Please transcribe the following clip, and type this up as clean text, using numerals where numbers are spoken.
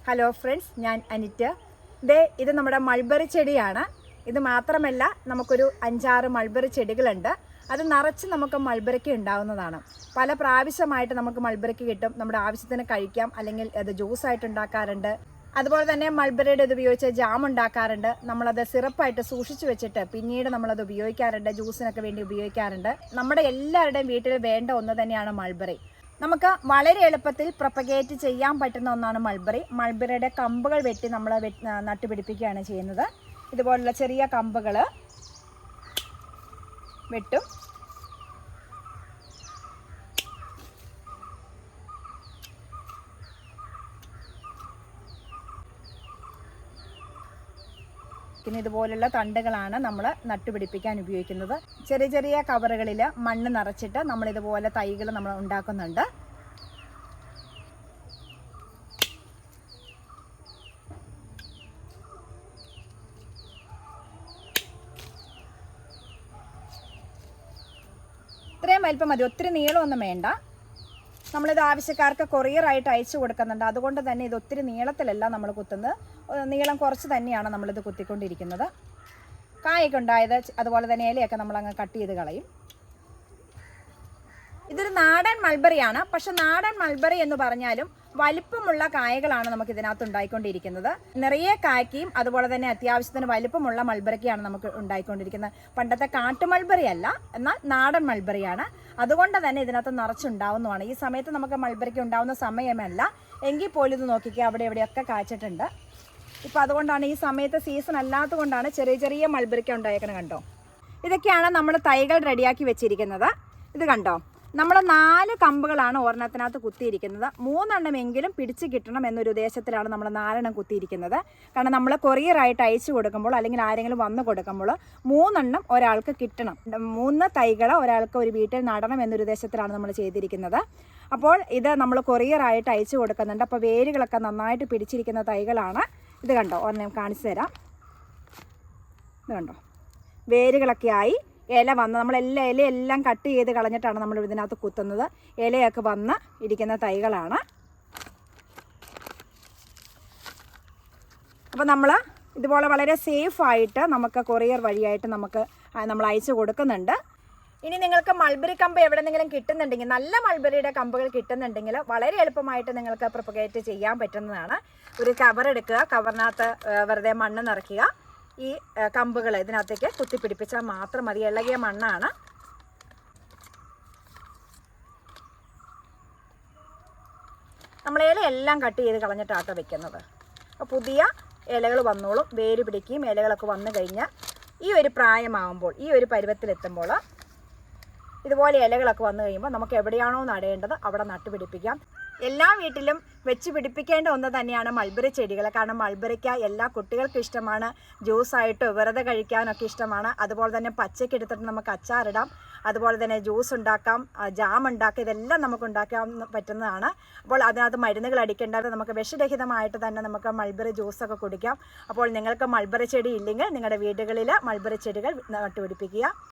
Hello friends, ഞാൻ അനിറ്റ്. ഇത് നമ്മുടെ മൾബറി ചെടിയാണ്. ഇത് മാത്രമല്ല, നമുക്കൊരു 5-6 മൾബറി ചെടികളുണ്ട്. അത് നിറച്ച് നമുക്ക് മൾബറിക്ക് ഉണ്ടാവുന്നതാണ്. പല പ്രാവശ്യമായിട്ട് നമുക്ക് മൾബറിക്ക് കിട്ടും. നമ്മുടെ ആവശ്യത്തിന് കഴിക്കാം, അല്ലെങ്കിൽ അത് ജ്യൂസായിട്ട് ഉണ്ടാക്കാറുണ്ട്. അതുപോലെ തന്നെ മൾബറിയുടെ ഇത് ഉപയോഗിച്ച് ജാം ഉണ്ടാക്കാറുണ്ട്. നമ്മളത് സിറപ്പായിട്ട് സൂക്ഷിച്ചു വെച്ചിട്ട് പിന്നീട് നമ്മളത് ഉപയോഗിക്കാറുണ്ട്, ജ്യൂസിനൊക്കെ വേണ്ടി ഉപയോഗിക്കാറുണ്ട്. നമ്മുടെ എല്ലാവരുടെയും വീട്ടിൽ വേണ്ട ഒന്ന് തന്നെയാണ് മൾബറി. നമുക്ക് വളരെ എളുപ്പത്തിൽ പ്രൊപ്പഗേറ്റ് ചെയ്യാൻ പറ്റുന്ന ഒന്നാണ് മൾബറി. മൾബറിയുടെ കമ്പുകൾ വെട്ടി നമ്മൾ നട്ടുപിടിപ്പിക്കുകയാണ് ചെയ്യുന്നത്. ഇതുപോലുള്ള ചെറിയ കമ്പുകൾ വെട്ടും. പിന്നെ ഇതുപോലുള്ള തണ്ടുകളാണ് നമ്മൾ നട്ടുപിടിപ്പിക്കാൻ ഉപയോഗിക്കുന്നത്. ചെറിയ ചെറിയ കവറുകളിൽ മണ്ണ് നിറച്ചിട്ട് നമ്മൾ ഇതുപോലെ തൈകൾ നമ്മൾ ഉണ്ടാക്കുന്നുണ്ട്. ഇത്രയും വലിപ്പം മതി, ഒത്തിരി നീളമൊന്നും വേണ്ട. നമ്മളിത് ആവശ്യക്കാർക്ക് കൊറിയറായിട്ട് അയച്ചു കൊടുക്കുന്നുണ്ട്. അതുകൊണ്ട് തന്നെ ഇത് ഒത്തിരി നീളത്തിലല്ല നമ്മൾ കുത്തുന്നത്, നീളം കുറച്ച് തന്നെയാണ് നമ്മളിത് കുത്തിക്കൊണ്ടിരിക്കുന്നത്. കായൊക്കെ ഉണ്ടായത് അതുപോലെ തന്നെ ഇലയൊക്കെ നമ്മളങ്ങ് കട്ട് ചെയ്ത് കളയും. ഇതൊരു നാടൻ മൾബറിയാണ്. പക്ഷെ നാടൻ മൾബറി എന്ന് പറഞ്ഞാലും വലിപ്പമുള്ള കായകളാണ് നമുക്ക് ഇതിനകത്ത് ഉണ്ടായിക്കൊണ്ടിരിക്കുന്നത്. നിറയെ കായ്ക്കയും അതുപോലെ തന്നെ അത്യാവശ്യത്തിന് വലിപ്പമുള്ള മൾബറിക്കാണ് നമുക്ക് ഉണ്ടായിക്കൊണ്ടിരിക്കുന്നത്. പണ്ടത്തെ കാട്ടു മൾബറി അല്ല, എന്നാൽ നാടൻ മൾബറിയാണ്. അതുകൊണ്ട് തന്നെ ഇതിനകത്ത് നിറച്ചുണ്ടാവുന്നതാണ്. ഈ സമയത്ത് നമുക്ക് മൾബറിക്ക് ഉണ്ടാവുന്ന സമയമല്ല, എങ്കിൽ പോലും ഇത് നോക്കിക്കുക, അവിടെ എവിടെയൊക്കെ കായ്ച്ചിട്ടുണ്ട്. ഇപ്പം അതുകൊണ്ടാണ് ഈ സമയത്ത് സീസൺ അല്ലാത്തത് കൊണ്ടാണ് ചെറിയ ചെറിയ മൾബറിക്ക ഉണ്ടായേക്കണം. കണ്ടോ, ഇതൊക്കെയാണ് നമ്മൾ തൈകൾ റെഡിയാക്കി വെച്ചിരിക്കുന്നത്. ഇത് കണ്ടോ, നമ്മൾ 4 കമ്പുകളാണ് ഒരെണ്ണത്തിനകത്ത് കുത്തിയിരിക്കുന്നത്. 3 എണ്ണമെങ്കിലും പിടിച്ച് കിട്ടണം എന്നൊരു ഉദ്ദേശത്തിലാണ് നമ്മൾ 4 എണ്ണം കുത്തിയിരിക്കുന്നത്. കാരണം നമ്മൾ കൊറിയറായിട്ട് അയച്ചു കൊടുക്കുമ്പോൾ അല്ലെങ്കിൽ ആരെങ്കിലും വന്ന് കൊടുക്കുമ്പോൾ 3 എണ്ണം ഒരാൾക്ക് കിട്ടണം. 3 തൈകൾ ഒരാൾക്ക് ഒരു വീട്ടിൽ നടണം എന്നൊരു ഉദ്ദേശത്തിലാണ് നമ്മൾ ചെയ്തിരിക്കുന്നത്. അപ്പോൾ ഇത് നമ്മൾ കൊറിയറായിട്ട് അയച്ചു കൊടുക്കുന്നുണ്ട്. അപ്പോൾ വേരുകളൊക്കെ നന്നായിട്ട് പിടിച്ചിരിക്കുന്ന തൈകളാണ്. ഇത് കണ്ടോ, ഒരെണ്ണം കാണിച്ചു തരാം. ഇത് കണ്ടോ, വേരുകളൊക്കെ ആയി ഇല വന്ന് നമ്മളെല്ലാം ഇലയെല്ലാം കട്ട് ചെയ്ത് കളഞ്ഞിട്ടാണ് നമ്മൾ ഇതിനകത്ത് കുത്തുന്നത്. ഇലയൊക്കെ വന്ന് ഇരിക്കുന്ന തൈകളാണ്. അപ്പോൾ നമ്മൾ ഇതുപോലെ വളരെ സേഫായിട്ട് നമുക്ക് കൊറിയർ വഴിയായിട്ട് നമ്മൾ അയച്ചു കൊടുക്കുന്നുണ്ട്. ഇനി നിങ്ങൾക്ക് മൾബറി കമ്പ് എവിടെയെങ്കിലും കിട്ടുന്നുണ്ടെങ്കിൽ, നല്ല മൾബറിയുടെ കമ്പുകൾ കിട്ടുന്നുണ്ടെങ്കിൽ വളരെ എളുപ്പമായിട്ട് നിങ്ങൾക്ക് പ്രൊപ്പഗേറ്റ് ചെയ്യാൻ പറ്റുന്നതാണ്. ഒരു കവർ എടുക്കുക, കവറിനകത്ത് വെറുതെ മണ്ണ് നിറയ്ക്കുക. ഈ കമ്പുകൾ ഇതിനകത്തേക്ക് കുത്തിപ്പിടിപ്പിച്ചാൽ മാത്രം മതി. ഇളകിയ മണ്ണാണ്. നമ്മൾ ഇലയെല്ലാം കട്ട് ചെയ്ത് കളഞ്ഞിട്ടാട്ടോ വെക്കുന്നത്. അപ്പോൾ പുതിയ ഇലകൾ വന്നോളും, വേര് പിടിക്കുകയും ഇലകളൊക്കെ വന്നു കഴിഞ്ഞാൽ ഈ ഒരു പ്രായമാകുമ്പോൾ, ഈ ഒരു പരുവത്തിലെത്തുമ്പോൾ ഇതുപോലെ ഇലകളൊക്കെ വന്നു കഴിയുമ്പോൾ നമുക്ക് എവിടെയാണോ നടേണ്ടത് അവിടെ നട്ടുപിടിപ്പിക്കാം. എല്ലാ വീട്ടിലും വെച്ച് പിടിപ്പിക്കേണ്ട ഒന്ന് തന്നെയാണ് മൾബറി ചെടികൾ. കാരണം മൾബറിക്ക എല്ലാ കുട്ടികൾക്കും ഇഷ്ടമാണ്, ജ്യൂസായിട്ട് വെറുതെ കഴിക്കാനൊക്കെ ഇഷ്ടമാണ്. അതുപോലെ തന്നെ പച്ചയ്ക്ക് എടുത്തിട്ട് നമുക്ക് അച്ചാറിടാം, അതുപോലെ തന്നെ ജ്യൂസ് ഉണ്ടാക്കാം, ജാം ഉണ്ടാക്കാം. ഇതെല്ലാം നമുക്ക് ഉണ്ടാക്കാൻ പറ്റുന്നതാണ്. അപ്പോൾ അതിനകത്ത് മരുന്നുകൾ അടിക്കേണ്ടത്, നമുക്ക് വിഷരഹിതമായിട്ട് തന്നെ നമുക്ക് മൾബറി ജ്യൂസൊക്കെ കുടിക്കാം. അപ്പോൾ നിങ്ങൾക്ക് മൾബറി ചെടി ഇല്ലെങ്കിൽ നിങ്ങളുടെ വീടുകളിൽ മൾബറി ചെടികൾ നട്ടുപിടിപ്പിക്കുക.